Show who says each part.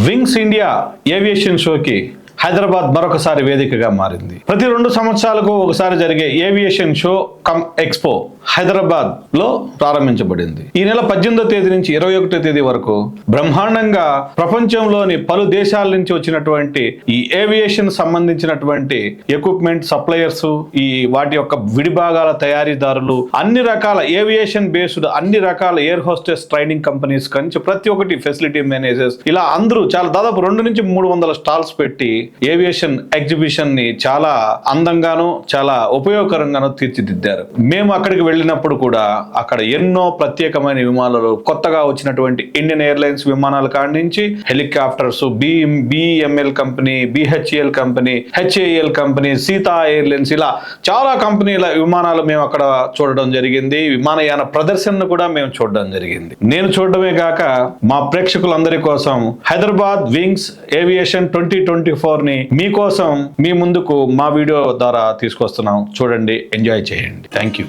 Speaker 1: Wings India aviation షోకి హైదరాబాద్ మరొకసారి వేదికగా మారింది. ప్రతి 2 సంవత్సరాలకు ఒకసారి జరిగే aviation show come expo Hyderabad లో ప్రారంభించబడింది. ఈ నెల 18వ తేదీ నుంచి 21వ తేదీ వరకు బ్రహ్మాండంగా ప్రపంచంలోని పలు దేశాల నుంచి వచ్చినటువంటి ఈ ఏవియేషన్ సంబంధించినటువంటి ఎక్విప్మెంట్ సప్లయర్స్, ఈ వాటి యొక్క విడిభాగాల తయారీదారులు, అన్ని రకాల ఏవియేషన్ బేస్డ్ అన్ని రకాల ఎయిర్ హోస్టెస్ ట్రైనింగ్ కంపెనీస్ నుంచి ప్రతి ఒక్కటి ఫెసిలిటీ మేనేజర్స్, ఇలా అందరూ దాదాపు 200 నుంచి 300 స్టాల్స్ పెట్టి ఏవియేషన్ ఎగ్జిబిషన్ ని చాలా అందంగాను చాలా ఉపయోగకరంగాను తీర్చిదిద్దారు. మేము అక్కడికి వెళ్ళినప్పుడు కూడా అక్కడ ఎన్నో ప్రత్యేకమైన విమానాలు, కొత్తగా వచ్చినటువంటి ఇండియన్ ఎయిర్లైన్స్ విమానాల కాడి నుంచి helicopters, BML company, BHL company, HAL company, Sita airlines, ఇలా చాలా కంపెనీల విమానాలు మేము అక్కడ చూడడం జరిగింది. విమానయాన ప్రదర్శనను కూడా మేము చూడడం జరిగింది. నేను చూడడమే కాక మా ప్రేక్షకులందరి కోసం హైదరాబాద్ వింగ్స్ ఏవియేషన్ 2024 ని మీకోసం మీ ముందుకు మా వీడియో ద్వారా తీసుకొస్తున్నాం. చూడండి, ఎంజాయ్ చేయండి. Thank you.